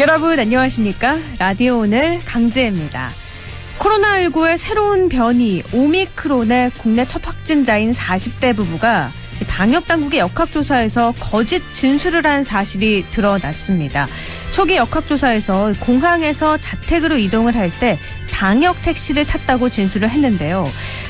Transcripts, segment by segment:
여러분 안녕하십니까? 라디오 오늘 강지혜입니다. 코로나19의 새로운 변이 오미크론의 국내 첫 확진자인 40대 부부가 방역당국의 역학조사에서 거짓 진술을 한 사실이 드러났습니다. 초기 역학조사에서 공항에서 자택으로 이동을 할 때 방역 택시를 탔다고 진술을 했는데요.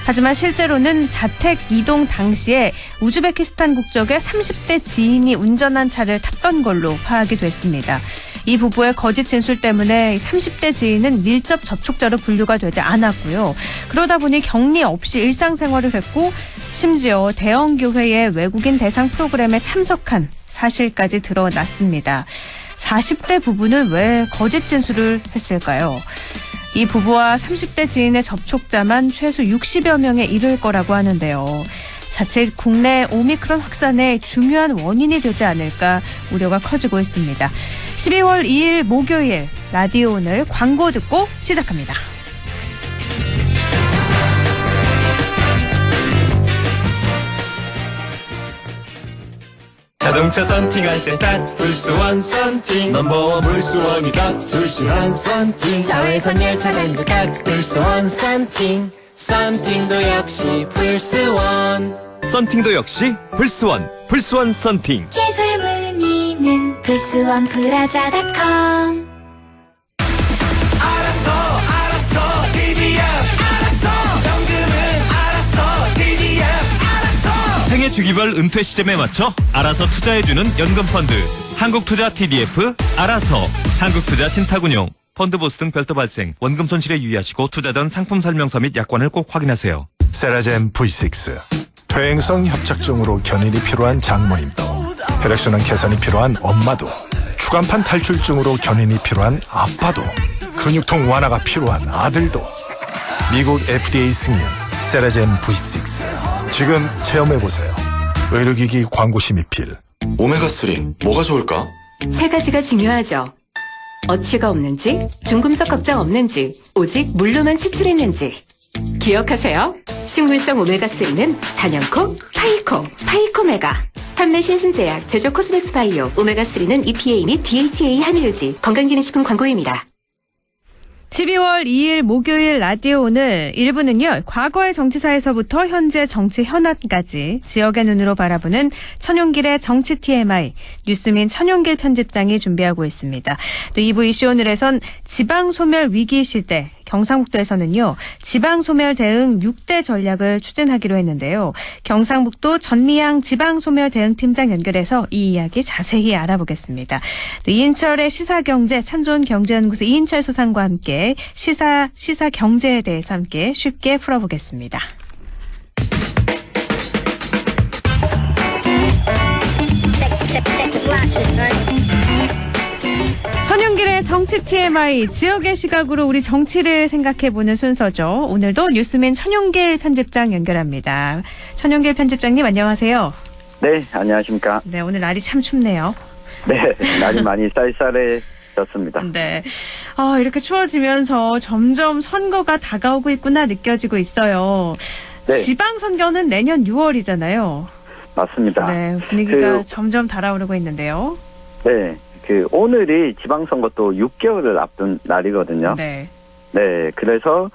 하지만 실제로는 자택 이동 당시에 우즈베키스탄 국적의 30대 지인이 운전한 차를 탔던 걸로 파악이 됐습니다. 이 부부의 거짓 진술 때문에 30대 지인은 밀접 접촉자로 분류가 되지 않았고요. 그러다 보니 격리 없이 일상생활을 했고 심지어 대형 교회의 외국인 대상 프로그램에 참석한 사실까지 드러났습니다. 40대 부부는 왜 거짓 진술을 했을까요? 이 부부와 30대 지인의 접촉자만 최소 60여 명에 이를 거라고 하는데요. 자칫 국내 오미크론 확산의 중요한 원인이 되지 않을까 우려가 커지고 있습니다. 12월 2일 목요일 라디오 오늘 광고 듣고 시작합니다. 자동차 썬팅할 땐 딱 불스원 썬팅 넘버원 불스원이다 출시한 썬팅 자외선 열차 밴드 딱 불스원 썬팅 썬팅도 역시 불스원 썬팅도 역시 불스원 불스원 썬팅 기술 문의는 불스원 브라자닷컴. 알았어 DBF 알았어 현금은 알았어 DBF 알았어 생애 주기별 은퇴 시점에 맞춰 알아서 투자해주는 연금펀드 한국투자 TDF 알아서 한국투자 신탁운용 펀드보스 등 별도 발생 원금 손실에 유의하시고 투자 전 상품 설명서 및 약관을 꼭 확인하세요. 세라젬 V6 퇴행성 협착증으로 견인이 필요한 장모님도 혈액순환 개선이 필요한 엄마도 추간판 탈출증으로 견인이 필요한 아빠도 근육통 완화가 필요한 아들도 미국 FDA 승인 세라젬 V6 지금 체험해보세요. 의료기기 광고 심의필. 오메가3 뭐가 좋을까? 세 가지가 중요하죠. 어취가 없는지, 중금속 걱정 없는지, 오직 물로만 추출했는지. 기억하세요. 식물성 오메가3는 단연코 파이코메가. 판매 신신제약, 제조 코스맥스 바이오. 오메가3는 EPA 및 DHA 함유유지. 건강기능식품 광고입니다. 12월 2일 목요일 라디오 오늘 1부는요. 과거의 정치사에서부터 현재 정치 현안까지 지역의 눈으로 바라보는 천용길의 정치 TMI 뉴스민 천용길 편집장이 준비하고 있습니다. 또 2부 이슈 오늘에선 지방소멸 위기 시대 경상북도에서는요. 지방소멸 대응 6대 전략을 추진하기로 했는데요. 경상북도 전미양 지방소멸 대응팀장 연결해서 이 이야기 자세히 알아보겠습니다. 또 이인철의 시사경제 참좋은 경제연구소 이인철 소장과 함께 시사 경제에 대해서 함께 쉽게 풀어보겠습니다. 천용길의 정치 TMI 지역의 시각으로 우리 정치를 생각해보는 순서죠. 오늘도 뉴스민 천용길 편집장 연결합니다. 천용길 편집장님 안녕하세요. 네, 안녕하십니까. 네, 오늘 날이 참 춥네요. 네, 날이 많이 쌀쌀해졌습니다. 네, 이렇게 추워지면서 점점 선거가 다가오고 있구나 느껴지고 있어요. 네. 지방선거는 내년 6월이잖아요. 맞습니다. 네, 분위기가 점점 달아오르고 있는데요. 네, 오늘이 지방선거 또 6개월을 앞둔 날이거든요. 네. 네, 그래서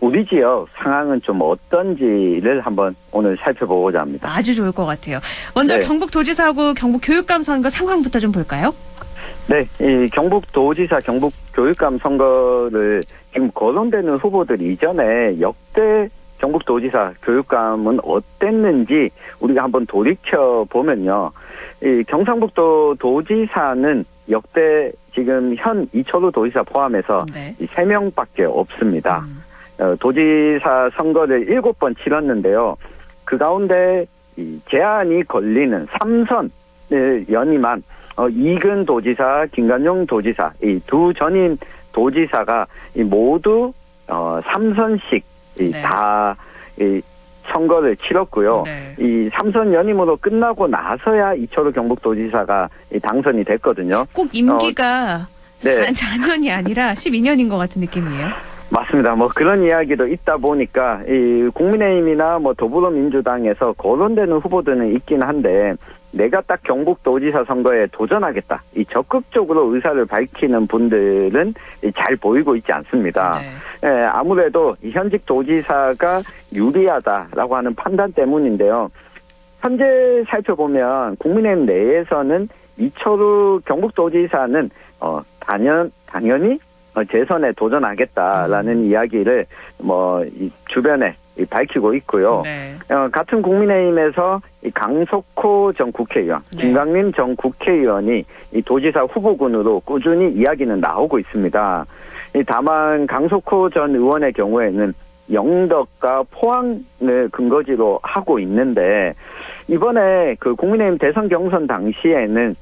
우리 지역 상황은 좀 어떤지를 한번 오늘 살펴보고자 합니다. 아주 좋을 것 같아요. 먼저 네. 경북도지사하고 경북교육감 선거 상황부터 좀 볼까요? 네, 이 경북도지사, 경북교육감 선거를 지금 거론되는 후보들 이전에 역대 경북도지사, 교육감은 어땠는지 우리가 한번 돌이켜보면요. 이 경상북도 도지사는 역대 지금 현 이철우 도지사 포함해서 네. 3명밖에 없습니다. 도지사 선거를 7번 치렀는데요. 그 가운데 이 제한이 걸리는 3선을 연임한 이근 도지사, 김관용 도지사 이 두 전임 도지사가 모두 3선씩 네. 다 선거를 치렀고요. 네. 이 3선 연임으로 끝나고 나서야 이철우 경북도지사가 당선이 됐거든요. 꼭 임기가 네. 4년이 아니라 12년인 것 같은 느낌이에요. 맞습니다. 뭐 그런 이야기도 있다 보니까 이 국민의힘이나 뭐 더불어민주당에서 거론되는 후보들은 있긴 한데 내가 딱 경북도지사 선거에 도전하겠다. 이 적극적으로 의사를 밝히는 분들은 잘 보이고 있지 않습니다. 네. 아무래도 현직 도지사가 유리하다라고 하는 판단 때문인데요. 현재 살펴보면 국민의힘 내에서는 이철우 경북도지사는 당연히 재선에 도전하겠다라는 이야기를 이 주변에 밝히고 있고요. 네. 같은 국민의힘에서 이 강석호 전 국회의원, 네. 김강림 전 국회의원이 이 도지사 후보군으로 꾸준히 이야기는 나오고 있습니다. 다만 강석호 전 의원의 경우에는 영덕과 포항을 근거지로 하고 있는데 이번에 그 국민의힘 대선 경선 당시에는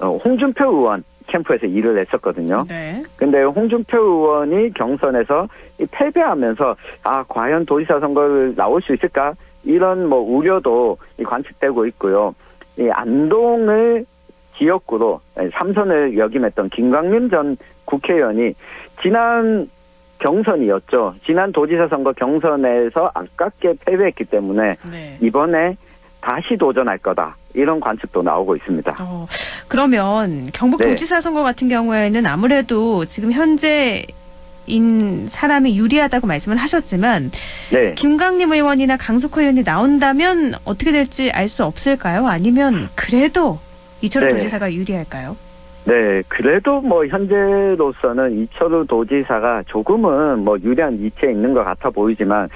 홍준표 의원 캠프에서 일을 했었거든요. 네. 근데 홍준표 의원이 경선에서 패배하면서 과연 도지사 선거를 나올 수 있을까? 이런 우려도 관측되고 있고요. 이 안동을 지역구로 3선을 역임했던 김광림 전 국회의원이 지난 경선이었죠. 지난 도지사 선거 경선에서 아깝게 패배했기 때문에 네. 이번에 다시 도전할 거다. 이런 관측도 나오고 있습니다. 그러면 경북도지사 선거 같은 경우에는 아무래도 지금 현재인 사람이 유리하다고 말씀을 하셨지만 네. 김강림 의원이나 강석호 의원이 나온다면 어떻게 될지 알 수 없을까요? 아니면 그래도 이철우 네. 도지사가 유리할까요? 네, 그래도 현재로서는 이철우 도지사가 조금은 유리한 위치에 있는 것 같아 보이지만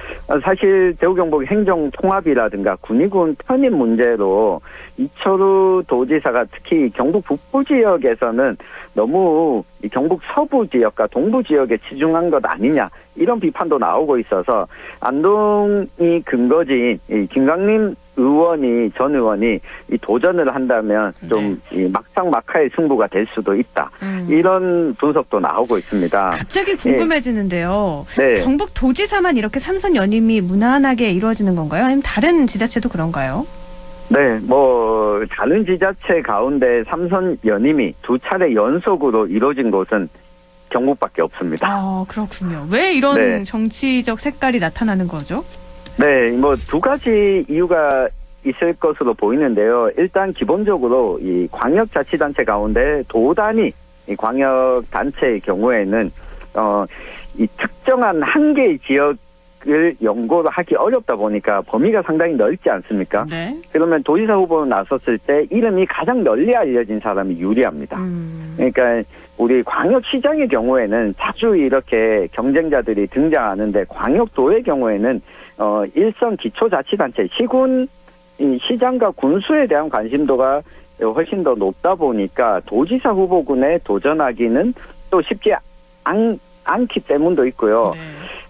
사실 대구 경북 행정 통합이라든가 군의군 편입 문제로 이철우 도지사가 특히 경북 북부 지역에서는 너무 이 경북 서부 지역과 동부 지역에 치중한 것 아니냐 이런 비판도 나오고 있어서 안동이 근거지인 이 김강림 전 의원이 이 도전을 한다면 좀 이 막상막하의 승부가 될 수도 있다. 이런 분석도 나오고 있습니다. 갑자기 궁금해지는데요. 네. 경북도지사만 이렇게 3선 연임이 무난하게 이루어지는 건가요? 아니면 다른 지자체도 그런가요? 네, 다른 지자체 가운데 3선 연임이 2차례 연속으로 이루어진 곳은 경북밖에 없습니다. 그렇군요. 왜 이런 네. 정치적 색깔이 나타나는 거죠? 네, 두 가지 이유가 있을 것으로 보이는데요. 일단 기본적으로 이 광역자치단체 가운데 도단위 이 광역단체의 경우에는 이 특정한 한 개의 지역을 연고를 하기 어렵다 보니까 범위가 상당히 넓지 않습니까? 네. 그러면 도지사 후보로 나섰을 때 이름이 가장 널리 알려진 사람이 유리합니다. 그러니까 우리 광역시장의 경우에는 자주 이렇게 경쟁자들이 등장하는데 광역도의 경우에는 일선 기초자치단체 시군 시장과 군수에 대한 관심도가 훨씬 더 높다 보니까 도지사 후보군에 도전하기는 또 쉽지 않기 때문도 있고요.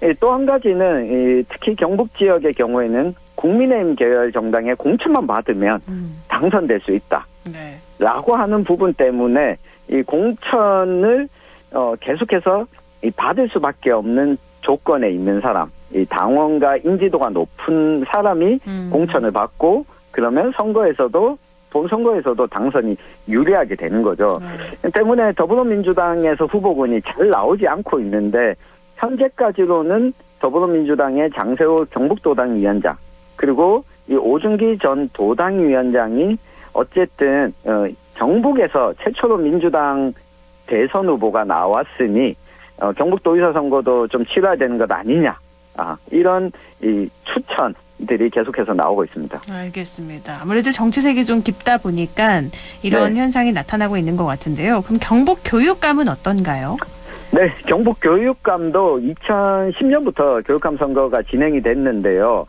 네. 또 한 가지는 특히 경북 지역의 경우에는 국민의힘 계열 정당의 공천만 받으면 당선될 수 있다. 네. 라고 하는 부분 때문에 이 공천을 계속해서 받을 수밖에 없는 조건에 있는 사람, 이 당원과 인지도가 높은 사람이 공천을 받고 그러면 본선거에서도 당선이 유리하게 되는 거죠. 때문에 더불어민주당에서 후보군이 잘 나오지 않고 있는데 현재까지로는 더불어민주당의 장세호 경북도당 위원장 그리고 이 오준기 전 도당위원장이 어쨌든 경북에서 최초로 민주당 대선 후보가 나왔으니 경북도지사 선거도 좀 치러야 되는 것 아니냐. 이런 이 추천들이 계속해서 나오고 있습니다. 알겠습니다. 아무래도 정치색이 좀 깊다 보니까 이런 네. 현상이 나타나고 있는 것 같은데요. 그럼 경북 교육감은 어떤가요? 네, 경북 교육감도 2010년부터 교육감 선거가 진행이 됐는데요.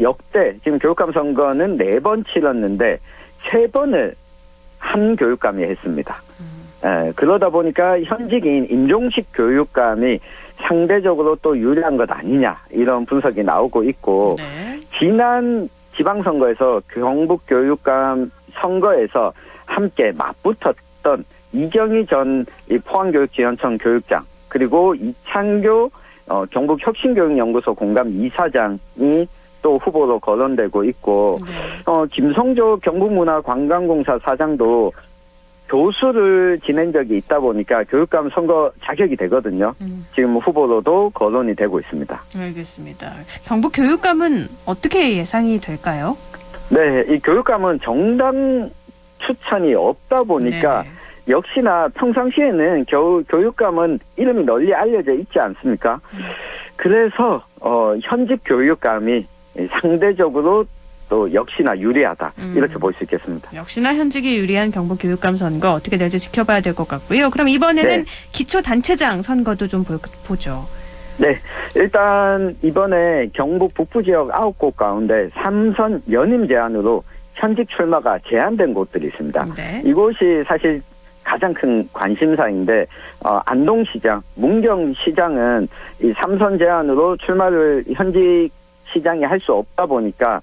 역대 지금 교육감 선거는 4번 치렀는데 3번을 한 교육감이 했습니다. 그러다 보니까 현직인 임종식 교육감이 상대적으로 또 유리한 것 아니냐 이런 분석이 나오고 있고 네. 지난 지방선거에서 경북 교육감 선거에서 함께 맞붙었던 이경희 전 포항교육지원청 교육장 그리고 이창교 경북혁신교육연구소 공감 이사장이 또 후보로 거론되고 있고 김성조 경북문화관광공사 사장도 교수를 지낸 적이 있다 보니까 교육감 선거 자격이 되거든요. 지금 후보로도 거론이 되고 있습니다. 알겠습니다. 경북 교육감은 어떻게 예상이 될까요? 네, 이 교육감은 정당 추천이 없다 보니까 네. 역시나 평상시에는 교육감은 이름이 널리 알려져 있지 않습니까? 그래서 현직 교육감이 상대적으로 또 역시나 유리하다 이렇게 볼 수 있겠습니다. 역시나 현직이 유리한 경북 교육감 선거 어떻게 될지 지켜봐야 될 것 같고요. 그럼 이번에는 네. 기초단체장 선거도 좀 보죠. 네, 일단 이번에 경북 북부 지역 9곳 가운데 3선 연임 제한으로 현직 출마가 제한된 곳들이 있습니다. 네. 이곳이 사실 가장 큰 관심사인데 안동시장, 문경시장은 이 3선 제한으로 출마를 현직 시장이 할 수 없다 보니까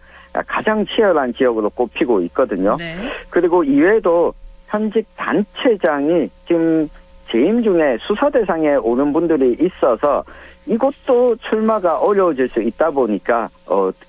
가장 치열한 지역으로 꼽히고 있거든요. 네. 그리고 이외에도 현직 단체장이 지금 재임 중에 수사 대상에 오는 분들이 있어서 이것도 출마가 어려워질 수 있다 보니까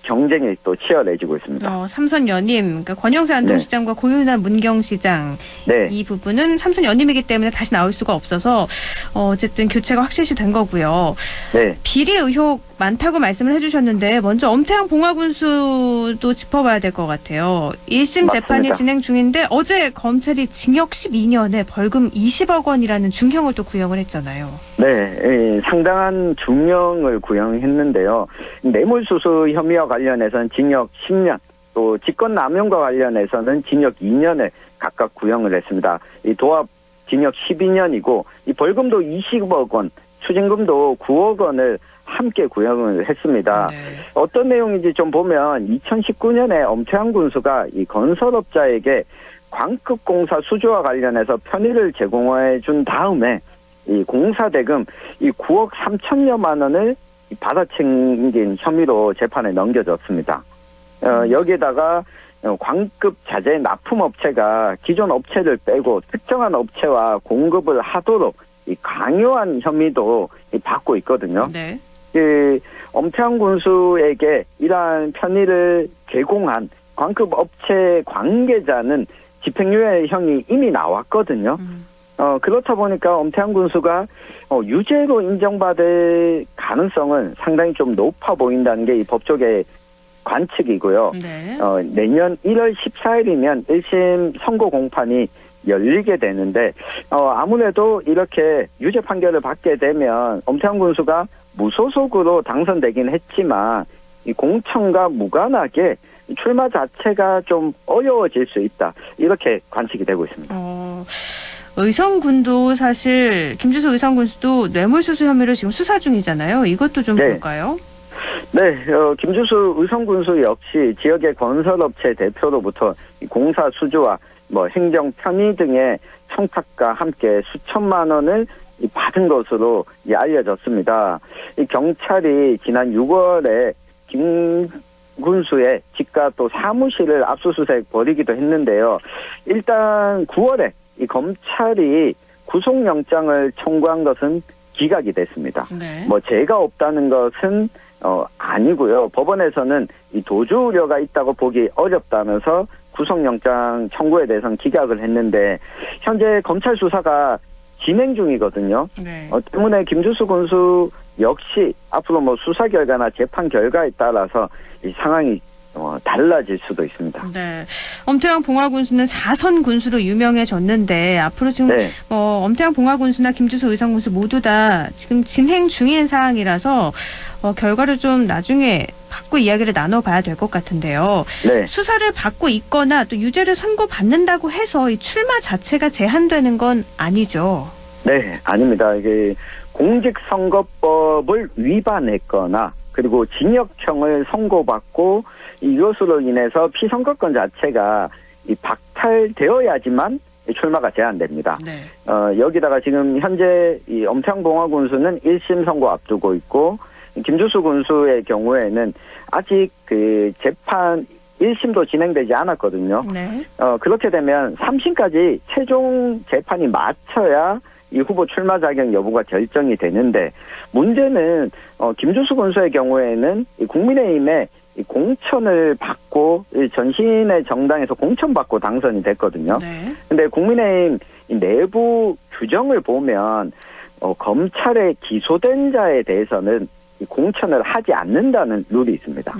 경쟁이 또 치열해지고 있습니다. 삼선 연임, 그러니까 권영세 안동시장과 고윤환 문경시장 네. 이 부분은 삼선 연임이기 때문에 다시 나올 수가 없어서 어쨌든 교체가 확실시 된 거고요. 네. 비리 의혹 많다고 말씀을 해주셨는데 먼저 엄태양 봉화군수도 짚어봐야 될 것 같아요. 1심 재판이 맞습니다. 진행 중인데 어제 검찰이 징역 12년에 벌금 20억 원이라는 중형을 또 구형을 했잖아요. 네, 상당한 중형을 구형했는데요. 뇌물수수 혐의와 관련해서는 징역 10년, 또 직권남용과 관련해서는 징역 2년을 각각 구형을 했습니다. 이 도합 징역 12년이고 이 벌금도 20억 원, 추징금도 9억 원을 함께 구형을 했습니다. 네. 어떤 내용인지 좀 보면 2019년에 엄태양 군수가 이 건설업자에게 광급공사 수주와 관련해서 편의를 제공해 준 다음에 이 공사 대금 이 9억 3천여만 원을 받아챙긴 혐의로 재판에 넘겨졌습니다. 여기에다가 광급 자재 납품업체가 기존 업체를 빼고 특정한 업체와 공급을 하도록 이 강요한 혐의도 받고 있거든요. 네. 엄태양 군수에게 이러한 편의를 제공한 광급 업체 관계자는 집행유예형이 이미 나왔거든요. 그렇다 보니까 엄태양 군수가 유죄로 인정받을 가능성은 상당히 좀 높아 보인다는 게 이 법조계의 관측이고요. 네. 내년 1월 14일이면 1심 선고 공판이 열리게 되는데 아무래도 이렇게 유죄 판결을 받게 되면 엄태양 군수가 무소속으로 당선되긴 했지만 이 공천과 무관하게 출마 자체가 좀 어려워질 수 있다. 이렇게 관측이 되고 있습니다. 의성군도 사실 김주수 의성군수도 뇌물수수 혐의로 지금 수사 중이잖아요. 이것도 좀 네. 볼까요? 네, 김주수 의성군수 역시 지역의 건설업체 대표로부터 이 공사 수주와 행정 편의 등의 청탁과 함께 수천만 원을 받은 것으로 알려졌습니다. 이 경찰이 지난 6월에 김 군수의 집과 또 사무실을 압수수색 벌이기도 했는데요. 일단 9월에 이 검찰이 구속영장을 청구한 것은 기각이 됐습니다. 네. 죄가 없다는 것은 아니고요. 법원에서는 이 도주 우려가 있다고 보기 어렵다면서 구속영장 청구에 대해서는 기각을 했는데 현재 검찰 수사가 진행 중이거든요. 네. 때문에 김주수 군수 역시 앞으로 수사 결과나 재판 결과에 따라서 이 상황이 달라질 수도 있습니다. 네. 엄태양 봉화군수는 4선 군수로 유명해졌는데 앞으로 지금 네. 엄태양 봉화군수나 김주수 의성군수 모두 다 지금 진행 중인 사항이라서 결과를 좀 나중에 받고 이야기를 나눠봐야 될 것 같은데요. 네. 수사를 받고 있거나 또 유죄를 선고받는다고 해서 이 출마 자체가 제한되는 건 아니죠. 네, 아닙니다. 이게 공직선거법을 위반했거나 그리고 징역형을 선고받고 이것으로 인해서 피선거권 자체가 박탈되어야지만 출마가 제한됩니다. 네. 여기다가 지금 현재 이 엄태양 봉화군수는 1심 선고 앞두고 있고 김주수 군수의 경우에는 아직 그 재판 1심도 진행되지 않았거든요. 네. 그렇게 되면 3심까지 최종 재판이 마쳐야 이 후보 출마 자격 여부가 결정이 되는데 문제는 김주수 군수의 경우에는 이 국민의힘에 이 공천을 받고 이 전신의 정당에서 공천받고 당선이 됐거든요. 네. 근데 국민의힘 이 내부 규정을 보면 검찰에 기소된 자에 대해서는 이 공천을 하지 않는다는 룰이 있습니다.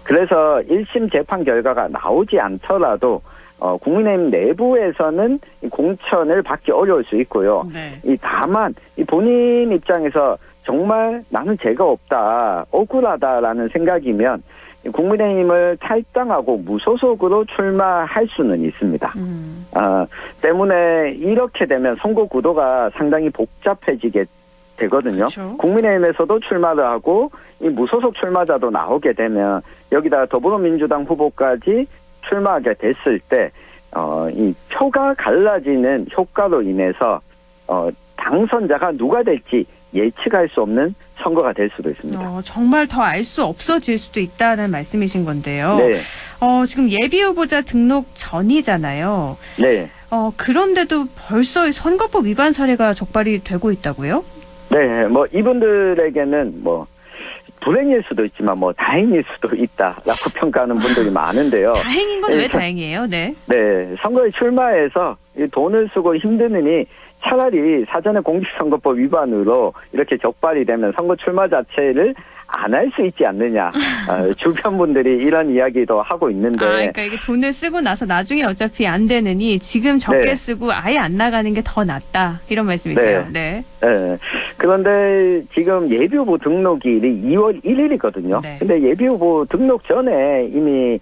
그래서 1심 재판 결과가 나오지 않더라도 국민의힘 내부에서는 이 공천을 받기 어려울 수 있고요. 네. 다만 이 본인 입장에서 정말 나는 죄가 없다, 억울하다라는 생각이면 국민의힘을 탈당하고 무소속으로 출마할 수는 있습니다. 때문에 이렇게 되면 선거 구도가 상당히 복잡해지게 되거든요. 그렇죠. 국민의힘에서도 출마를 하고 이 무소속 출마자도 나오게 되면 여기다가 더불어민주당 후보까지 출마하게 됐을 때 이 표가 갈라지는 효과로 인해서 당선자가 누가 될지 예측할 수 없는 선거가 될 수도 있습니다. 정말 더 알 수 없어질 수도 있다는 말씀이신 건데요. 네. 지금 예비 후보자 등록 전이잖아요. 네. 그런데도 벌써 선거법 위반 사례가 적발이 되고 있다고요? 네, 뭐 이분들에게는 뭐 불행일 수도 있지만 뭐 다행일 수도 있다라고 평가하는 분들이 많은데요. 다행인 건 왜 다행이에요? 네. 네, 선거에 출마해서 이 돈을 쓰고 힘드느니 차라리 사전에 공직선거법 위반으로 이렇게 적발이 되면 선거 출마 자체를 안 할 수 있지 않느냐. 주변 분들이 이런 이야기도 하고 있는데. 그러니까 이게 돈을 쓰고 나서 나중에 어차피 안 되느니 지금 적게 네. 쓰고 아예 안 나가는 게 더 낫다. 이런 말씀이세요. 네. 네. 그런데 지금 예비후보 등록일이 2월 1일이거든요. 네. 근데 예비후보 등록 전에 이미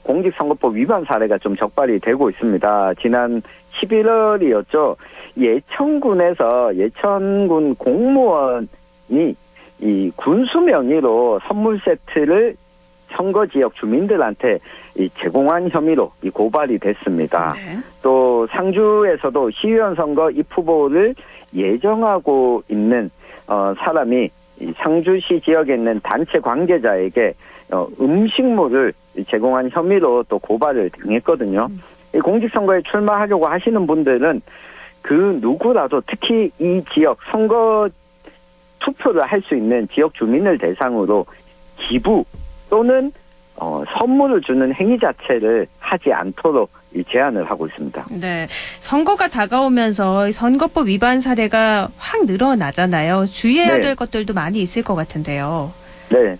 공직선거법 위반 사례가 좀 적발이 되고 있습니다. 지난 11월이었죠. 예천군 공무원이 이 군수 명의로 선물 세트를 선거 지역 주민들한테 제공한 혐의로 고발이 됐습니다. 네. 또 상주에서도 시의원 선거 입후보를 예정하고 있는 사람이 이 상주시 지역에 있는 단체 관계자에게 음식물을 제공한 혐의로 또 고발을 당했거든요. 이 공직선거에 출마하려고 하시는 분들은 그 누구라도 특히 이 지역 선거 투표를 할 수 있는 지역 주민을 대상으로 기부 또는 선물을 주는 행위 자체를 하지 않도록 제한을 하고 있습니다. 네. 선거가 다가오면서 선거법 위반 사례가 확 늘어나잖아요. 주의해야 네. 될 것들도 많이 있을 것 같은데요. 네.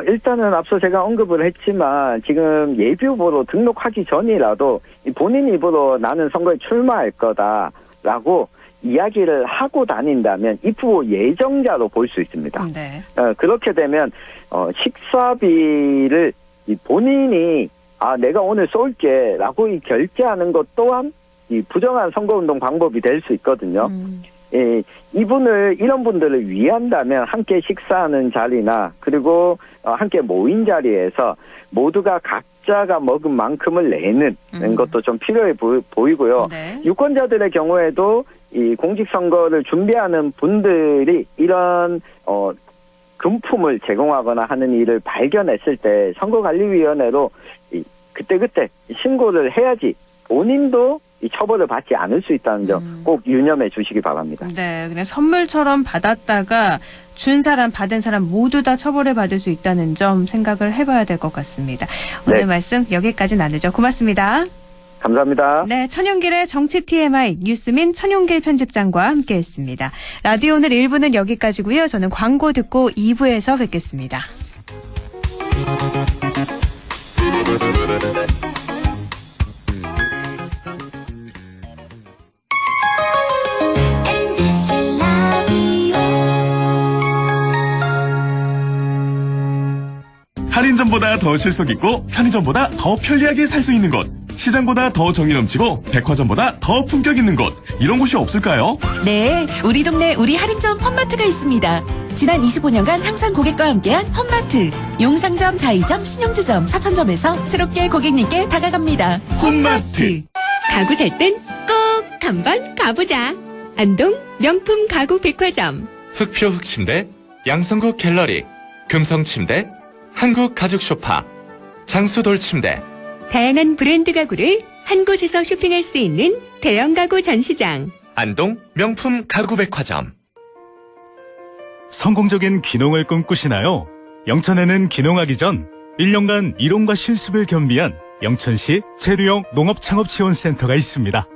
일단은 앞서 제가 언급을 했지만 지금 예비후보로 등록하기 전이라도 본인 입으로 나는 선거에 출마할 거다라고 이야기를 하고 다닌다면 입후보 예정자로 볼 수 있습니다. 네. 그렇게 되면 식사비를 본인이 내가 오늘 쏠게라고 결제하는 것 또한 이 부정한 선거운동 방법이 될 수 있거든요. 이런 분들을 위한다면 함께 식사하는 자리나 그리고 함께 모인 자리에서 모두가 각자가 먹은 만큼을 내는 것도 좀 필요해 보이고요. 네. 유권자들의 경우에도 이 공직선거를 준비하는 분들이 이런 금품을 제공하거나 하는 일을 발견했을 때 선거관리위원회로 그때그때 신고를 해야지 본인도 이 처벌을 받지 않을 수 있다는 점 꼭 유념해 주시기 바랍니다. 네, 그냥 선물처럼 받았다가 준 사람, 받은 사람 모두 다 처벌을 받을 수 있다는 점 생각을 해봐야 될 것 같습니다. 오늘 네. 말씀 여기까지 나누죠. 고맙습니다. 감사합니다. 네, 천용길의 정치 TMI 뉴스민 천용길 편집장과 함께했습니다. 라디오 오늘 1부는 여기까지고요. 저는 광고 듣고 2부에서 뵙겠습니다. MBC 라디오 할인점보다 더 실속 있고 편의점보다 더 편리하게 살 수 있는 곳, 시장보다 더 정이 넘치고 백화점보다 더 품격 있는 곳, 이런 곳이 없을까요? 네, 우리 동네 우리 할인점 험마트가 있습니다. 지난 25년간 항상 고객과 함께한 험마트. 용상점, 자이점, 신용주점, 서천점에서 새롭게 고객님께 다가갑니다. 홈마트. 가구 살 땐 꼭 한번 가보자. 안동 명품 가구 백화점. 흑표 흑침대, 양성국 갤러리, 금성침대, 한국 가죽 소파, 장수돌 침대. 다양한 브랜드 가구를 한 곳에서 쇼핑할 수 있는 대형 가구 전시장. 안동 명품 가구 백화점. 성공적인 귀농을 꿈꾸시나요? 영천에는 귀농하기 전 1년간 이론과 실습을 겸비한 영천시 재료형 농업창업지원센터가 있습니다.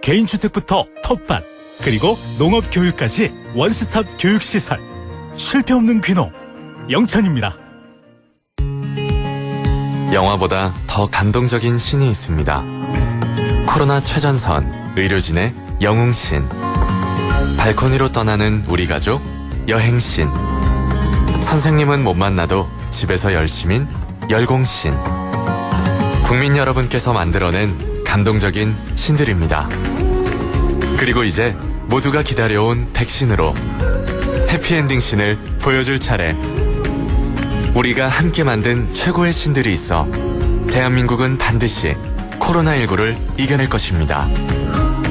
개인주택부터 텃밭, 그리고 농업교육까지 원스톱 교육시설. 실패 없는 귀농 영천입니다. 영화보다 더 감동적인 신이 있습니다. 코로나 최전선 의료진의 영웅신. 발코니로 떠나는 우리 가족 여행신. 선생님은 못 만나도 집에서 열심인 열공신. 국민 여러분께서 만들어낸 감동적인 신들입니다. 그리고 이제 모두가 기다려온 백신으로 해피엔딩 신을 보여줄 차례. 우리가 함께 만든 최고의 신들이 있어 대한민국은 반드시 코로나19를 이겨낼 것입니다.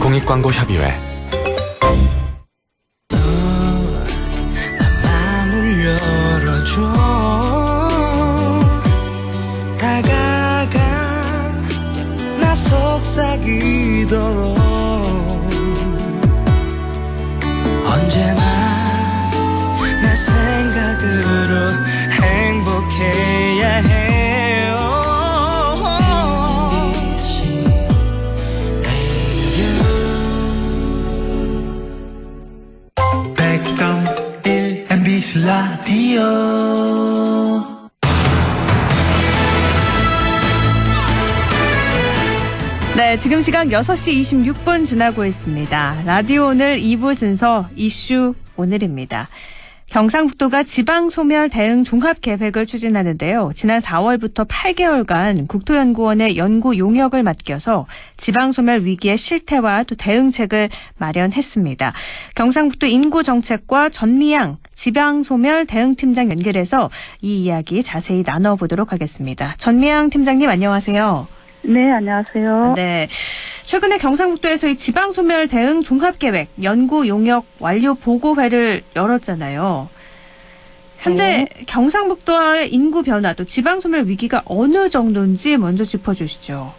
공익광고협의회. 마음을 열어줘. 다가가 나 속삭이도록. 언제나 내 생각으로 행복해야 해요. MBC 라디오. 네, 지금 시각 6시 26분 지나고 있습니다. 라디오 오늘 2부 순서 이슈 오늘입니다. 경상북도가 지방소멸 대응 종합계획을 추진하는데요. 지난 4월부터 8개월간 국토연구원의 연구 용역을 맡겨서 지방소멸 위기의 실태와 또 대응책을 마련했습니다. 경상북도 인구정책과 전미양 지방소멸 대응팀장 연결해서 이 이야기 자세히 나눠보도록 하겠습니다. 전미양 팀장님 안녕하세요. 네, 안녕하세요. 네. 최근에 경상북도에서 이 지방소멸 대응 종합계획 연구 용역 완료 보고회를 열었잖아요. 현재 네. 경상북도의 인구 변화 또 지방소멸 위기가 어느 정도인지 먼저 짚어주시죠.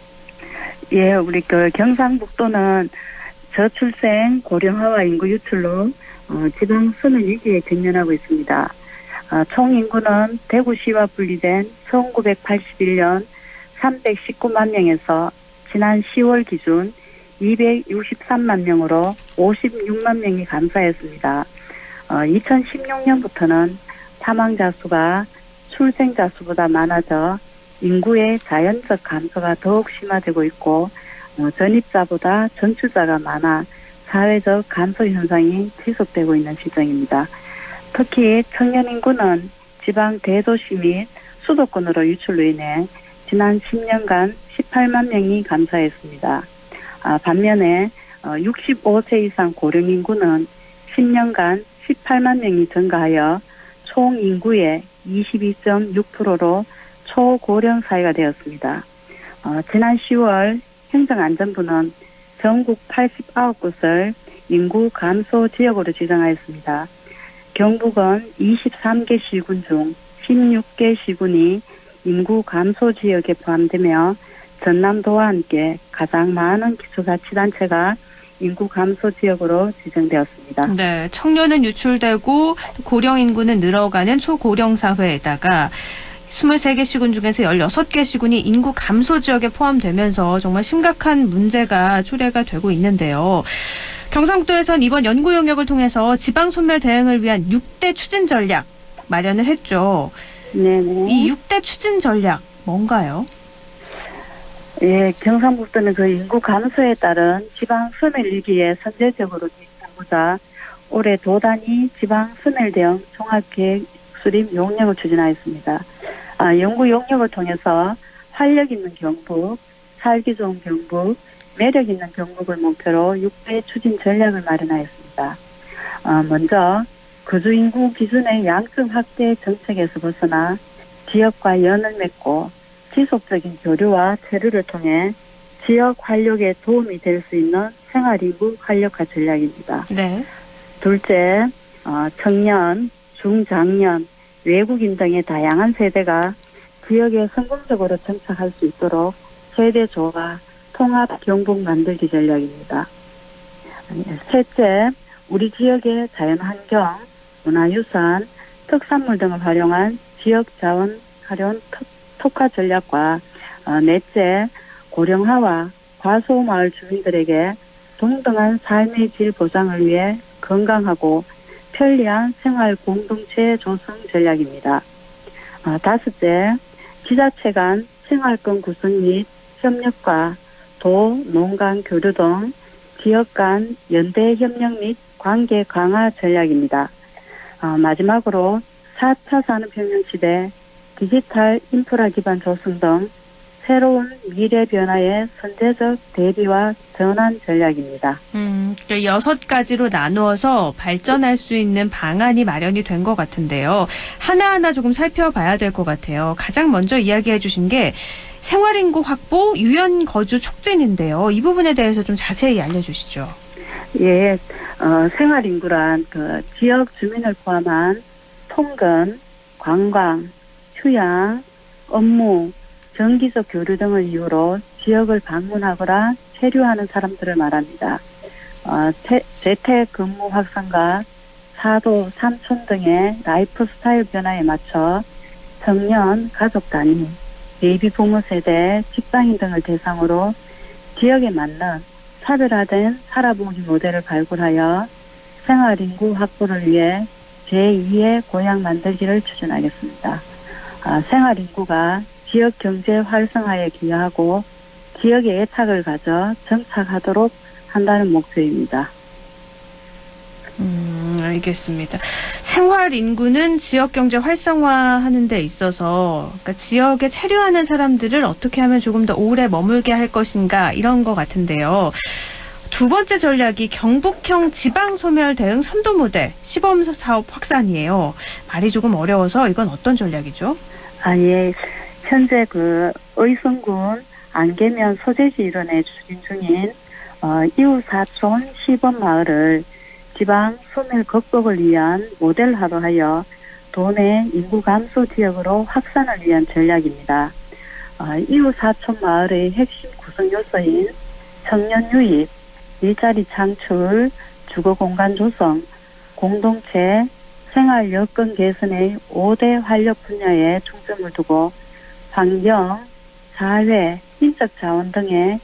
예, 우리 경상북도는 저출생 고령화와 인구 유출로 지방소멸 위기에 직면하고 있습니다. 총 인구는 대구시와 분리된 1981년 319만 명에서 지난 10월 기준 263만 명으로 56만 명이 감소했습니다. 2016년부터는 사망자 수가 출생자 수보다 많아져 인구의 자연적 감소가 더욱 심화되고 있고 전입자보다 전출자가 많아 사회적 감소 현상이 지속되고 있는 시점입니다. 특히 청년 인구는 지방 대도시 및 수도권으로 유출로 인해 지난 10년간 18만 명이 감소했습니다. 반면에 65세 이상 고령 인구는 10년간 18만 명이 증가하여 총 인구의 22.6%로 초고령 사회가 되었습니다. 지난 10월 행정안전부는 전국 89곳을 인구 감소 지역으로 지정하였습니다. 경북은 23개 시군 중 16개 시군이 인구 감소 지역에 포함되며 전남도와 함께 가장 많은 기초자치단체가 인구 감소 지역으로 지정되었습니다. 네, 청년은 유출되고 고령 인구는 늘어가는 초고령 사회에다가 23개 시군 중에서 16개 시군이 인구 감소 지역에 포함되면서 정말 심각한 문제가 초래가 되고 있는데요. 경상북도에선 이번 연구 용역을 통해서 지방소멸 대응을 위한 6대 추진 전략 마련을 했죠. 네네. 이 6대 추진 전략 뭔가요? 예, 경상북도는 인구 감소에 따른 지방 소멸 위기에 선제적으로 대응하고자 올해 도단위 지방 소멸 대응 종합계획 수립 용역을 추진하였습니다. 연구 용역을 통해서 활력 있는 경북, 살기 좋은 경북, 매력 있는 경북을 목표로 6대 추진 전략을 마련하였습니다. 먼저 거주 인구 기준의 양적 확대 정책에서 벗어나 지역과 연을 맺고 지속적인 교류와 체류를 통해 지역 활력에 도움이 될 수 있는 생활인구 활력화 전략입니다. 네. 둘째, 청년, 중장년, 외국인 등의 다양한 세대가 지역에 성공적으로 정착할 수 있도록 세대 조화, 통합 경북 만들기 전략입니다. 셋째, 우리 지역의 자연환경, 문화유산, 특산물 등을 활용한 지역 자원 활용 특화 전략과 넷째, 고령화와 과소마을 주민들에게 동등한 삶의 질 보장을 위해 건강하고 편리한 생활 공동체 조성 전략입니다. 다섯째, 지자체 간 생활권 구성 및 협력과 도, 농 간 교류 등 지역 간 연대 협력 및 관계 강화 전략입니다. 마지막으로 4차 산업혁명 시대 디지털 인프라 기반 조성 등 새로운 미래 변화의 선제적 대비와 전환 전략입니다. 6가지로 나누어서 발전할 수 있는 방안이 마련이 된 것 같은데요. 하나하나 조금 살펴봐야 될 것 같아요. 가장 먼저 이야기해 주신 게 생활인구 확보, 유연 거주 촉진인데요. 이 부분에 대해서 좀 자세히 알려주시죠. 예, 생활인구란 그 지역 주민을 포함한 통근, 관광, 휴양, 업무, 정기적 교류 등을 이유로 지역을 방문하거나 체류하는 사람들을 말합니다. 재택 근무 확산과 사도, 삼촌 등의 라이프 스타일 변화에 맞춰 청년, 가족 단위, 베이비 부모 세대, 직장인 등을 대상으로 지역에 맞는 차별화된 살아보기 모델을 발굴하여 생활인구 확보를 위해 제2의 고향 만들기를 추진하겠습니다. 생활인구가 지역 경제 활성화에 기여하고 지역에 애착을 가져 정착하도록 한다는 목표입니다. 알겠습니다. 생활 인구는 지역 경제 활성화하는 데 있어서 그러니까 지역에 체류하는 사람들을 어떻게 하면 조금 더 오래 머물게 할 것인가 이런 것 같은데요. 두 번째 전략이 경북형 지방 소멸 대응 선도 모델 시범 사업 확산이에요. 말이 조금 어려워서 이건 어떤 전략이죠? 예. 현재 의성군 안개면 소재지 일원에 추진 중인 이웃사촌 시범 마을을 지방 소멸 극복을 위한 모델화로 하여 도내 인구 감소 지역으로 확산을 위한 전략입니다. 이웃사촌 마을의 핵심 구성 요소인 청년 유입, 일자리 창출, 주거 공간 조성, 공동체, 생활 여건 개선의 5대 활력 분야에 중점을 두고 환경, 사회, 인적 자원 등의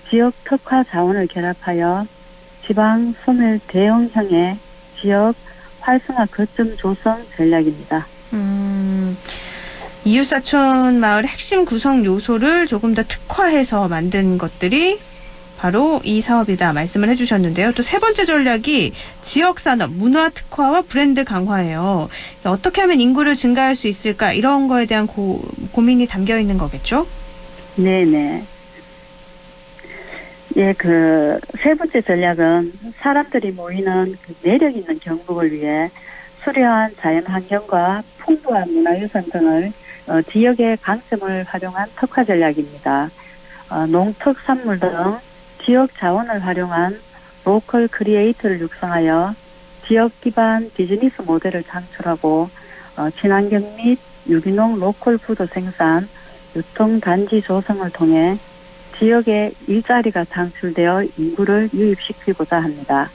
지역 특화 자원을 결합하여 지방 소멸 대응형의 지역 활성화 거점 조성 전략입니다. 이웃사촌 마을 핵심 구성 요소를 조금 더 특화해서 만든 것들이 바로 이 사업이다 말씀을 해주셨는데요. 또 세 번째 전략이 지역산업, 문화 특화와 브랜드 강화예요. 어떻게 하면 인구를 증가할 수 있을까 이런 거에 대한 고민이 담겨 있는 거겠죠? 네네. 예, 세 번째 전략은 사람들이 모이는 매력 있는 경북을 위해 수려한 자연 환경과 풍부한 문화유산 등을 지역의 강점을 활용한 특화 전략입니다. 농특산물 등 지역 자원을 활용한 로컬 크리에이터를 육성하여 지역 기반 비즈니스 모델을 창출하고 친환경 및 유기농 로컬 푸드 생산, 유통단지 조성을 통해 지역에 일자리가 창출되어 인구를 유입시키고자 합니다.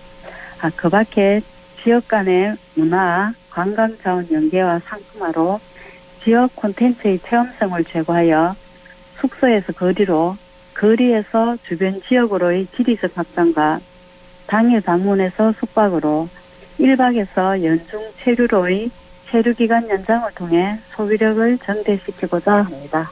그 밖에 지역 간의 문화, 관광 자원 연계와 상품화로 지역 콘텐츠의 체험성을 제고하여 숙소에서 거리로, 거리에서 주변 지역으로의 지리적 확장과 당일 방문에서 숙박으로 1박에서 연중 체류로의 체류기간 연장을 통해 소비력을 증대시키고자 합니다.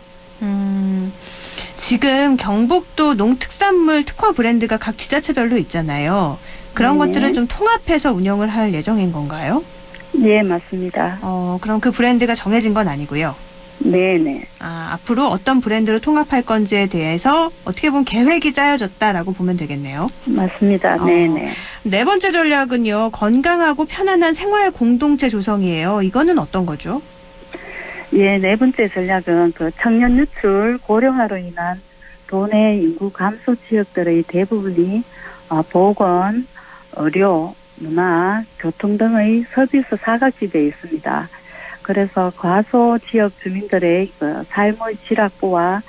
지금 경북도 농특산물 특화 브랜드가 각 지자체별로 있잖아요. 그런 것들을 좀 통합해서 운영을 할 예정인 건가요? 네, 맞습니다. 그럼 그 브랜드가 정해진 건 아니고요? 네네. 앞으로 어떤 브랜드로 통합할 건지에 대해서 어떻게 보면 계획이 짜여졌다라고 보면 되겠네요. 맞습니다. 네네. 네 번째 전략은요. 건강하고 편안한 생활 공동체 조성이에요. 이거는 어떤 거죠? 예, 네 번째 전략은 청년 유출 고령화로 인한 도내 인구 감소 지역들의 대부분이 보건, 의료, 문화, 교통 등의 서비스 사각지대에 있습니다. 그래서 과소 지역 주민들의 삶의 질 확보와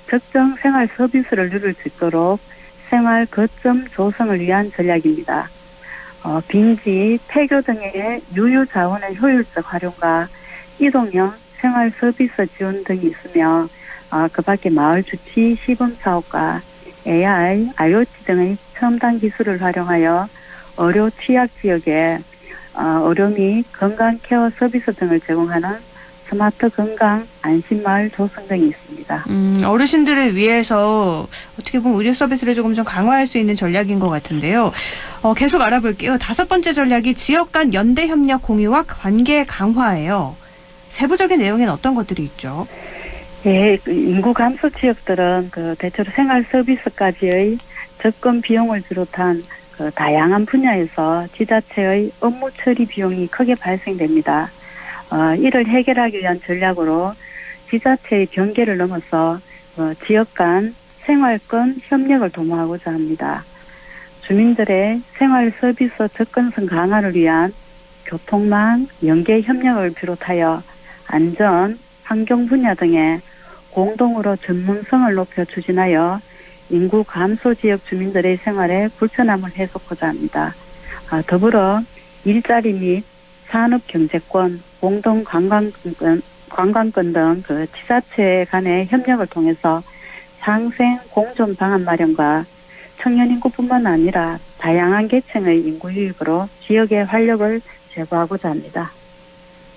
적정 생활 서비스를 누릴 수 있도록 생활 거점 조성을 위한 전략입니다. 빈지, 폐교 등의 유유 자원의 효율적 활용과 이동형 생활 서비스 지원 등이 있으며 그 밖에 마을 주치 시범 사업과 AI, IoT 등의 첨단 기술을 활용하여 어려 취약 지역에 의료 및 건강 케어 서비스 등을 제공하는 스마트 건강 안심마을 조성 등이 있습니다. 어르신들을 위해서 어떻게 보면 의료 서비스를 조금 좀 강화할 수 있는 전략인 것 같은데요. 계속 알아볼게요. 5번째 전략이 지역 간 연대 협력 공유와 관계 강화예요. 세부적인 내용에는 어떤 것들이 있죠? 예, 인구 감소 지역들은 대체로 생활 서비스까지의 접근 비용을 비롯한 다양한 분야에서 지자체의 업무 처리 비용이 크게 발생됩니다. 이를 해결하기 위한 전략으로 지자체의 경계를 넘어서 지역 간 생활권 협력을 도모하고자 합니다. 주민들의 생활 서비스 접근성 강화를 위한 교통망 연계 협력을 비롯하여 안전, 환경 분야 등에 공동으로 전문성을 높여 추진하여 인구 감소 지역 주민들의 생활에 불편함을 해소하고자 합니다. 더불어 일자리 및 산업 경제권, 공동 관광권 등 지자체 간의 협력을 통해서 상생 공존 방안 마련과 청년 인구뿐만 아니라 다양한 계층의 인구 유입으로 지역의 활력을 제고하고자 합니다.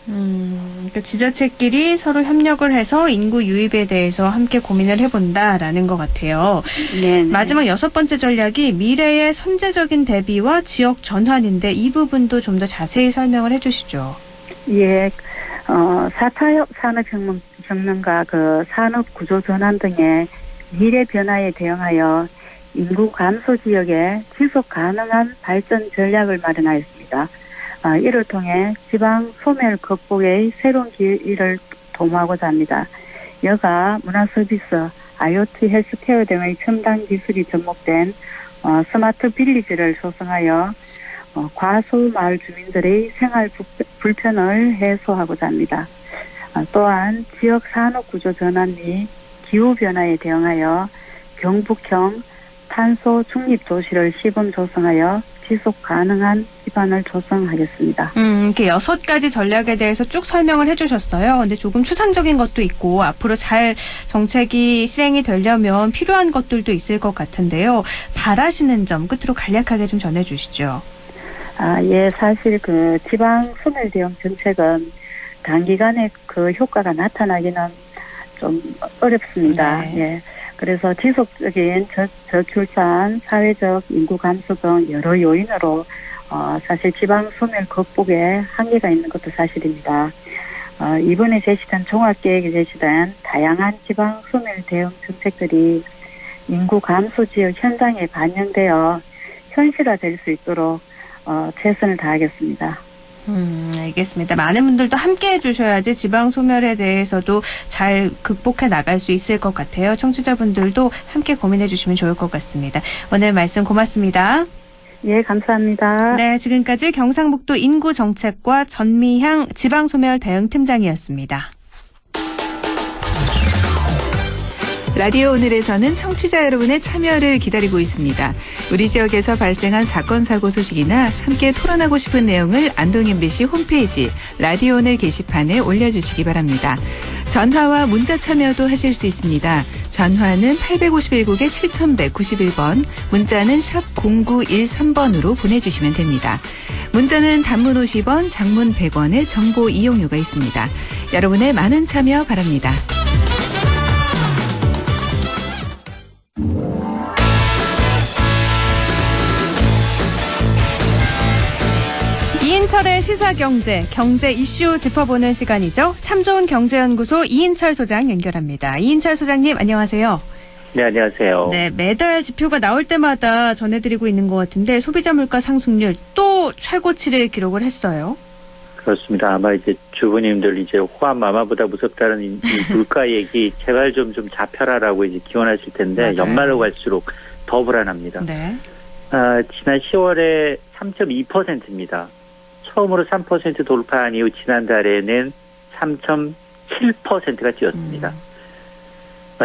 그러니까 지자체끼리 서로 협력을 해서 인구 유입에 대해서 함께 고민을 해본다라는 것 같아요. 네네. 마지막 6번째 전략이 미래의 선제적인 대비와 지역 전환인데 이 부분도 좀 더 자세히 설명을 해주시죠. 예, 4차 산업혁명과 산업 구조 전환 등의 미래 변화에 대응하여 인구 감소 지역에 지속 가능한 발전 전략을 마련하였습니다. 이를 통해 지방 소멸 극복의 새로운 길을 도모하고자 합니다. 여가 문화 서비스, IoT 헬스케어 등의 첨단 기술이 접목된 스마트 빌리지를 조성하여 과소 마을 주민들의 생활 불편을 해소하고자 합니다. 또한 지역 산업 구조 전환 및 기후 변화에 대응하여 경북형 탄소 중립 도시를 시범 조성하여 지속 가능한 기반을 조성하겠습니다. 이렇게 6가지 전략에 대해서 쭉 설명을 해주셨어요. 근데 조금 추상적인 것도 있고 앞으로 잘 정책이 실행이 되려면 필요한 것들도 있을 것 같은데요. 바라시는 점 끝으로 간략하게 좀 전해주시죠. 예, 사실 지방 소멸 대응 정책은 단기간에 효과가 나타나기는 좀 어렵습니다. 네. 예. 그래서 지속적인 저출산, 사회적 인구 감소 등 여러 요인으로 사실 지방 소멸 극복에 한계가 있는 것도 사실입니다. 이번에 제시된 종합계획에 제시된 다양한 지방 소멸 대응 정책들이 인구 감소 지역 현장에 반영되어 현실화될 수 있도록 최선을 다하겠습니다. 알겠습니다. 많은 분들도 함께 해주셔야지 지방 소멸에 대해서도 잘 극복해 나갈 수 있을 것 같아요. 청취자분들도 함께 고민해 주시면 좋을 것 같습니다. 오늘 말씀 고맙습니다. 예, 감사합니다. 네, 지금까지 경상북도 인구정책과 전미향 지방소멸 대응팀장이었습니다. 라디오 오늘에서는 청취자 여러분의 참여를 기다리고 있습니다. 우리 지역에서 발생한 사건, 사고 소식이나 함께 토론하고 싶은 내용을 안동 MBC 홈페이지 라디오 오늘 게시판에 올려주시기 바랍니다. 전화와 문자 참여도 하실 수 있습니다. 전화는 851국에 7191번, 문자는 샵 0913번으로 보내주시면 됩니다. 문자는 단문 50원, 장문 100원의 정보 이용료가 있습니다. 여러분의 많은 참여 바랍니다. 이인철의 시사경제, 경제 이슈 짚어보는 시간이죠. 참 좋은 경제연구소 이인철 소장 연결합니다. 이인철 소장님 안녕하세요. 네, 안녕하세요. 네, 매달 지표가 나올 때마다 전해드리고 있는 것 같은데 소비자 물가 상승률 또 최고치를 기록을 했어요. 그렇습니다. 아마 이제 주부님들 이제 호암 마마보다 무섭다는 이 물가 얘기 제발 좀 잡혀라라고 이제 기원하실 텐데 맞아요. 연말로 갈수록 더 불안합니다. 네. 지난 10월에 3.2%입니다. 처음으로 3% 돌파한 이후 지난달에는 3.7%가 뛰었습니다.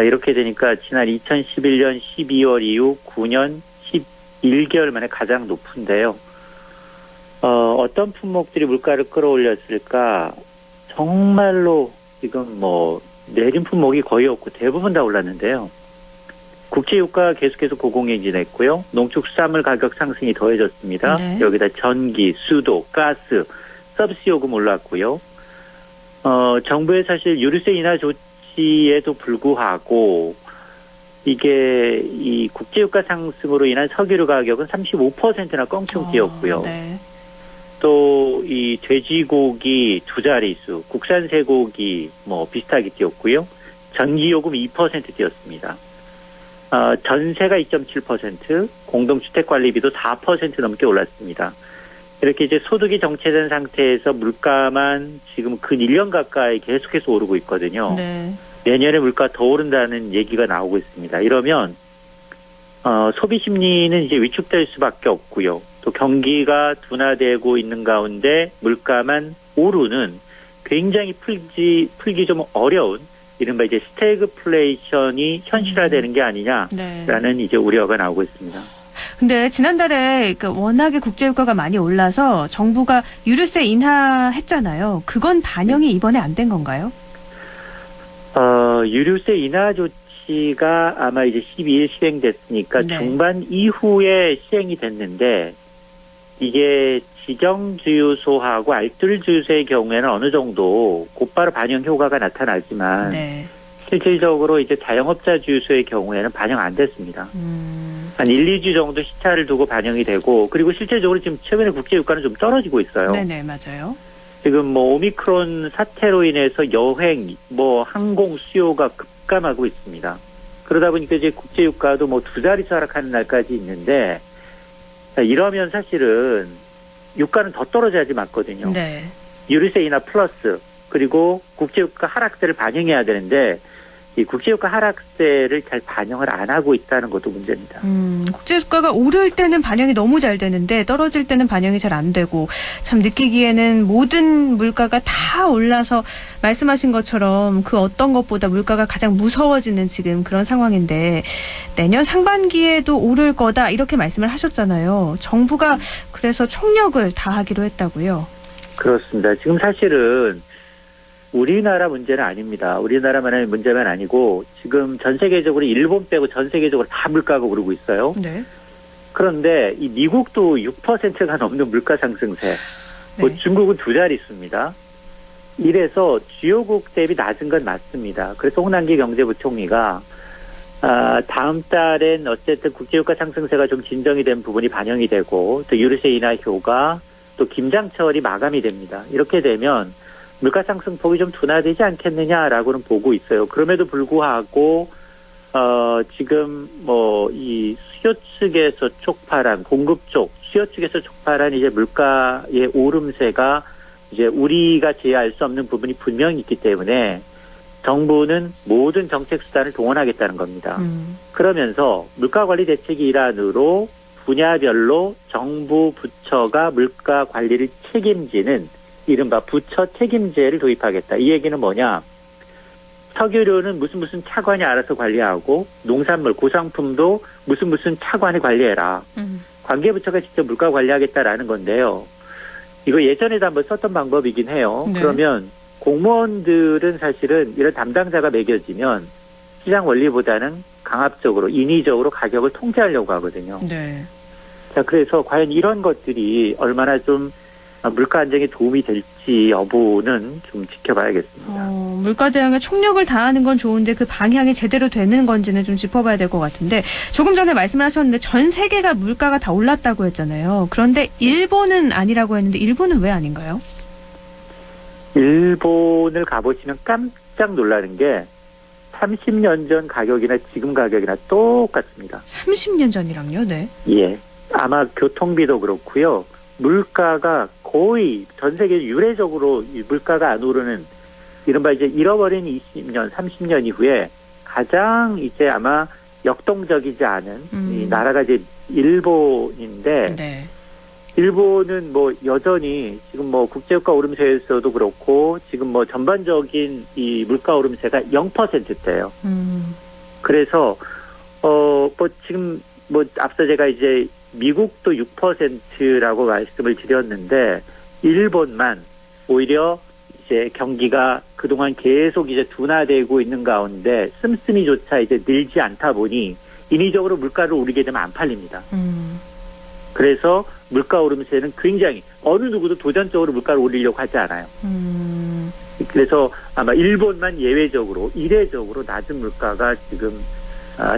이렇게 되니까 지난 2011년 12월 이후 9년 11개월 만에 가장 높은데요. 어떤 품목들이 물가를 끌어올렸을까? 정말로 지금 내린 품목이 거의 없고 대부분 다 올랐는데요. 국제유가 계속해서 고공행진했고요. 농축수산물 가격 상승이 더해졌습니다. 네. 여기다 전기, 수도, 가스, 서비스 요금 올랐고요. 정부의 사실 유류세 인하 조치에도 불구하고 이게 이 국제유가 상승으로 인한 석유류 가격은 35%나 껑충 뛰었고요. 네. 또 이 돼지고기 두 자릿수, 국산 쇠고기 뭐 비슷하게 뛰었고요. 전기요금 2% 뛰었습니다. 전세가 2.7%, 공동주택관리비도 4% 넘게 올랐습니다. 이렇게 이제 소득이 정체된 상태에서 물가만 지금 근 1년 가까이 계속해서 오르고 있거든요. 네. 내년에 물가 더 오른다는 얘기가 나오고 있습니다. 이러면 소비 심리는 이제 위축될 수밖에 없고요. 또 경기가 둔화되고 있는 가운데 물가만 오르는 굉장히 풀기 좀 어려운 이른바 이제 스태그플레이션이 현실화되는 게 아니냐라는 이제 우려가 나오고 있습니다. 근데 지난달에 워낙에 국제유가가 많이 올라서 정부가 유류세 인하했잖아요. 그건 반영이 이번에 안 된 건가요? 유류세 인하 조치가 아마 이제 12일 시행됐으니까 네. 중반 이후에 시행이 됐는데 이게 지정주유소하고 알뜰주유소의 경우에는 어느 정도 곧바로 반영 효과가 나타나지만 네. 실질적으로 이제 자영업자 주유소의 경우에는 반영 안 됐습니다. 한 1, 2주 정도 시차를 두고 반영이 되고 그리고 실질적으로 지금 최근에 국제유가는 좀 떨어지고 있어요. 네네, 맞아요. 지금 뭐 오미크론 사태로 인해서 여행, 뭐 항공 수요가 급감하고 있습니다. 그러다 보니까 이제 국제유가도 뭐 두 자릿수 하락하는 날까지 있는데 이러면 사실은 유가는 더 떨어져야지 맞거든요. 네. 유류세 인하 플러스 그리고 국제유가 하락세를 반영해야 되는데 이 국제유가 하락세를 잘 반영을 안 하고 있다는 것도 문제입니다. 국제유가가 오를 때는 반영이 너무 잘 되는데 떨어질 때는 반영이 잘 안 되고 참 느끼기에는 모든 물가가 다 올라서 말씀하신 것처럼 그 어떤 것보다 물가가 가장 무서워지는 지금 그런 상황인데 내년 상반기에도 오를 거다 이렇게 말씀을 하셨잖아요. 정부가 그래서 총력을 다하기로 했다고요. 그렇습니다. 지금 사실은 우리나라 문제는 아닙니다. 우리나라만의 문제만 아니고 지금 전 세계적으로 일본 빼고 전 세계적으로 다 물가가 오르고 있어요. 네. 그런데 이 미국도 6%가 넘는 물가 상승세. 네. 뭐 중국은 두 자릿수입니다. 이래서 주요국 대비 낮은 건 맞습니다. 그래서 홍남기 경제부총리가 다음 달엔 어쨌든 국제유가 상승세가 좀 진정이 된 부분이 반영이 되고 또 유류세 인하 효과 또 김장철이 마감이 됩니다. 이렇게 되면 물가 상승폭이 좀 둔화되지 않겠느냐라고는 보고 있어요. 그럼에도 불구하고 지금 뭐 이 수요 측에서 촉발한 공급 쪽 수요 측에서 촉발한 이제 물가의 오름세가 이제 우리가 제어할 수 없는 부분이 분명히 있기 때문에 정부는 모든 정책 수단을 동원하겠다는 겁니다. 그러면서 물가 관리 대책의 일환으로 분야별로 정부 부처가 물가 관리를 책임지는 이른바 부처 책임제를 도입하겠다. 이 얘기는 뭐냐? 석유류는 무슨 차관이 알아서 관리하고 농산물, 고상품도 무슨 차관이 관리해라. 관계부처가 직접 물가 관리하겠다라는 건데요. 이거 예전에도 한번 썼던 방법이긴 해요. 네. 그러면 공무원들은 사실은 이런 담당자가 매겨지면 시장 원리보다는 강압적으로 인위적으로 가격을 통제하려고 하거든요. 네. 자, 그래서 과연 이런 것들이 얼마나 좀 물가 안정에 도움이 될지 여부는 좀 지켜봐야겠습니다. 물가 대응에 총력을 다하는 건 좋은데 그 방향이 제대로 되는 건지는 좀 짚어봐야 될 것 같은데 조금 전에 말씀을 하셨는데 전 세계가 물가가 다 올랐다고 했잖아요. 그런데 일본은 아니라고 했는데 일본은 왜 아닌가요? 일본을 가보시면 깜짝 놀라는 게 30년 전 가격이나 지금 가격이나 똑같습니다. 30년 전이랑요? 네. 예. 아마 교통비도 그렇고요. 물가가 거의 전 세계 유례적으로 물가가 안 오르는 이른바 이제 잃어버린 20년, 30년 이후에 가장 이제 아마 역동적이지 않은 이 나라가 이제 일본인데 네. 일본은 뭐 여전히 지금 뭐 국제유가 오름세에서도 그렇고 지금 뭐 전반적인 이 물가 오름세가 0%대예요. 그래서 뭐 지금 뭐 앞서 제가 이제 미국도 6%라고 말씀을 드렸는데 일본만 오히려 이제 경기가 그동안 계속 이제 둔화되고 있는 가운데 씀씀이조차 이제 늘지 않다 보니 인위적으로 물가를 올리게 되면 안 팔립니다. 그래서 물가 오름세는 굉장히 어느 누구도 도전적으로 물가를 올리려고 하지 않아요. 그래서 아마 일본만 예외적으로 이례적으로 낮은 물가가 지금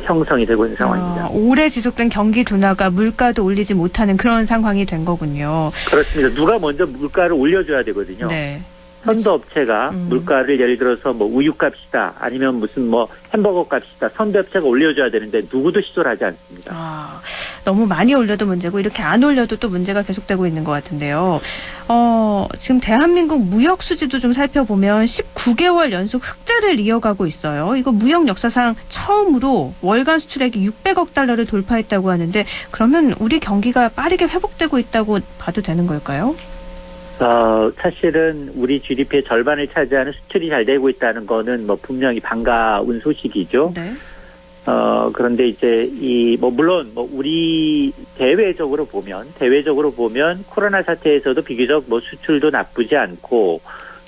형성이 되고 있는 상황입니다. 오래 지속된 경기 둔화가 물가도 올리지 못하는 그런 상황이 된 거군요. 그렇습니다. 누가 먼저 물가를 올려줘야 되거든요. 네. 선도업체가 물가를 예를 들어서 뭐 우유값이다 아니면 무슨 뭐 햄버거 값이다 선도업체가 올려줘야 되는데 누구도 시도를 하지 않습니다. 너무 많이 올려도 문제고 이렇게 안 올려도 또 문제가 계속되고 있는 것 같은데요. 지금 대한민국 무역 수지도 좀 살펴보면 19개월 연속 흑자를 이어가고 있어요. 이거 무역 역사상 처음으로 월간 수출액이 600억 달러를 돌파했다고 하는데 그러면 우리 경기가 빠르게 회복되고 있다고 봐도 되는 걸까요? 사실은 우리 GDP의 절반을 차지하는 수출이 잘 되고 있다는 거는 뭐 분명히 반가운 소식이죠. 네. 그런데 이제 물론 우리 대외적으로 보면 코로나 사태에서도 비교적 뭐 수출도 나쁘지 않고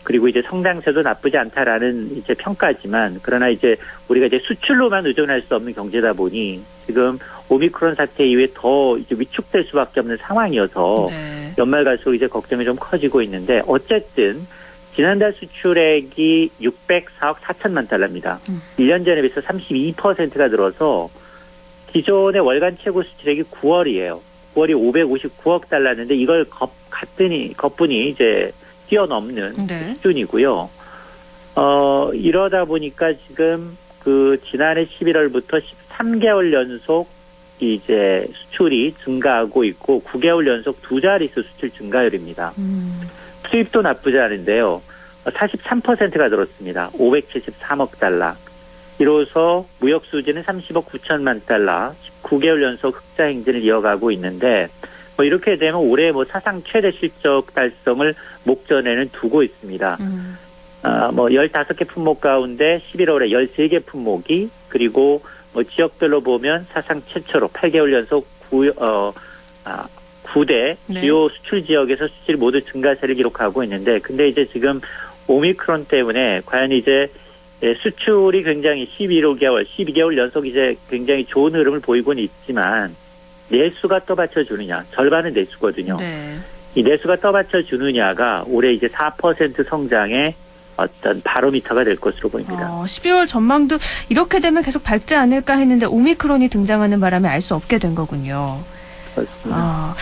그리고 이제 성장세도 나쁘지 않다라는 이제 평가지만 그러나 이제 우리가 이제 수출로만 의존할 수 없는 경제다 보니 지금 오미크론 사태 이후에 더 이제 위축될 수밖에 없는 상황이어서 연말 갈수록 이제 걱정이 좀 커지고 있는데 어쨌든 지난달 수출액이 604억 4천만 달러입니다. 1년 전에 비해서 32%가 늘어서 기존의 월간 최고 수출액이 9월이에요. 9월이 559억 달러였는데 이걸 거뿐히 이제 뛰어넘는 수준이고요. 이러다 보니까 지금 지난해 11월부터 13개월 연속 이제 수출이 증가하고 있고 9개월 연속 두 자릿수 수출 증가율입니다. 수입도 나쁘지 않은데요. 43%가 늘었습니다. 573억 달러. 이로써 무역 수지는 30억 9천만 달러, 9개월 연속 흑자 행진을 이어가고 있는데 뭐 이렇게 되면 올해 뭐 사상 최대 실적 달성을 목전에는 두고 있습니다. 뭐 15개 품목 가운데 11월에 13개 품목이 그리고 뭐 지역별로 보면 사상 최초로 8개월 연속 9대 주요 수출 지역에서 수출이 모두 증가세를 기록하고 있는데 근데 이제 지금 오미크론 때문에 과연 이제 수출이 굉장히 12개월 연속 이제 굉장히 좋은 흐름을 보이고는 있지만 내수가 떠받쳐주느냐 절반은 내수거든요. 이 내수가 떠받쳐주느냐가 올해 이제 4% 성장의 어떤 바로미터가 될 것으로 보입니다. 12월 전망도 이렇게 되면 계속 밝지 않을까 했는데 오미크론이 등장하는 바람에 알 수 없게 된 거군요. 그렇습니다.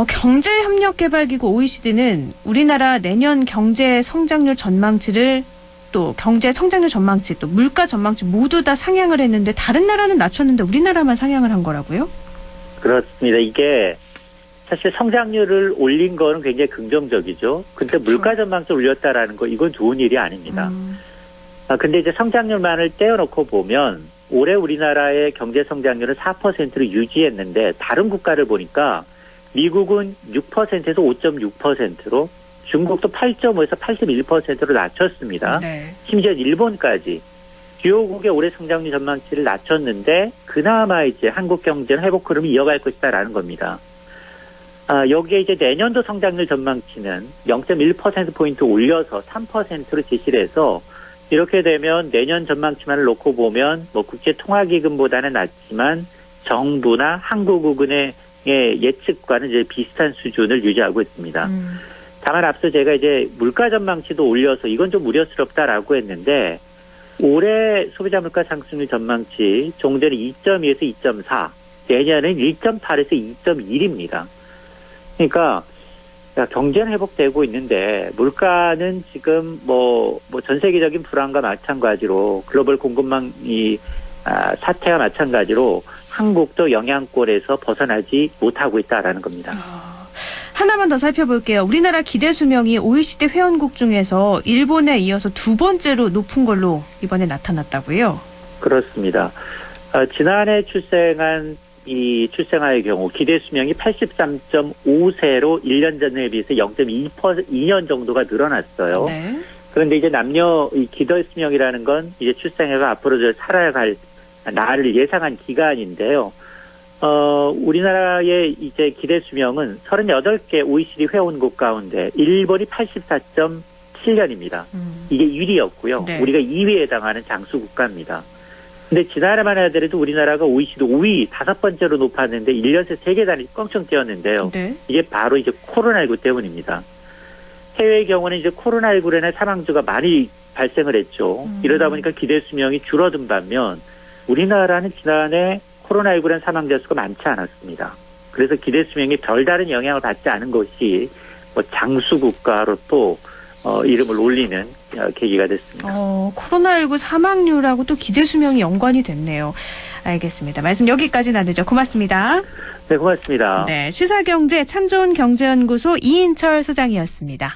경제협력개발기구 OECD는 우리나라 내년 경제 성장률 전망치를 또 경제 성장률 전망치 또 물가 전망치 모두 다 상향을 했는데 다른 나라는 낮췄는데 우리나라만 상향을 한 거라고요? 그렇습니다. 이게 사실 성장률을 올린 거는 굉장히 긍정적이죠. 근데 물가 전망치를 올렸다라는 거 이건 좋은 일이 아닙니다. 근데 이제 성장률만을 떼어놓고 보면 올해 우리나라의 경제 성장률은 4%를 유지했는데 다른 국가를 보니까 미국은 6%에서 5.6%로 중국도 8.5에서 81%로 낮췄습니다. 심지어 일본까지 주요국의 올해 성장률 전망치를 낮췄는데 그나마 이제 한국 경제는 회복 흐름이 이어갈 것이다라는 겁니다. 여기에 이제 내년도 성장률 전망치는 0.1%포인트 올려서 3%로 제시를 해서 이렇게 되면 내년 전망치만을 놓고 보면 뭐 국제통화기금보다는 낮지만 정부나 한국은행의 예측과는 이제 비슷한 수준을 유지하고 있습니다. 다만 앞서 제가 이제 물가 전망치도 올려서 이건 좀 우려스럽다라고 했는데 올해 소비자 물가 상승률 전망치 종전은 2.2에서 2.4, 내년은 1.8에서 2.1입니다. 그러니까 경제는 회복되고 있는데 물가는 지금 뭐 전 세계적인 불안과 마찬가지로 글로벌 공급망 사태와 마찬가지로 한국도 영향권에서 벗어나지 못하고 있다라는 겁니다. 하나만 더 살펴볼게요. 우리나라 기대 수명이 OECD 회원국 중에서 일본에 이어서 두 번째로 높은 걸로 이번에 나타났다고요? 그렇습니다. 지난해 출생아의 경우 기대 수명이 83.5세로 1년 전에 비해서 0.2년 정도가 늘어났어요. 그런데 이제 남녀 기대 수명이라는 건 이제 출생해가 앞으로 살아야 할 나를 예상한 기간인데요. 우리나라의 이제 기대 수명은 38개 OECD 회원국 가운데 일본이 84.7년입니다. 이게 1위였고요. 우리가 2위에 해당하는 장수 국가입니다. 근데 지난해만 하더라도 우리나라가 OECD 5위 5번째로 높았는데 1년 새 세계 단위 껑충 뛰었는데요. 네. 이게 바로 이제 코로나19 때문입니다. 해외의 경우는 이제 코로나19로 인해 사망자가 많이 발생을 했죠. 이러다 보니까 기대 수명이 줄어든 반면 우리나라는 지난해 코로나19란 사망자 수가 많지 않았습니다. 그래서 기대 수명이 별다른 영향을 받지 않은 것이 뭐 장수 국가로 또 이름을 올리는 계기가 됐습니다. 코로나19 사망률하고 또 기대 수명이 연관이 됐네요. 알겠습니다. 말씀 여기까지 나누죠. 고맙습니다. 네, 고맙습니다. 네, 시사경제 참 좋은 경제연구소 이인철 소장이었습니다.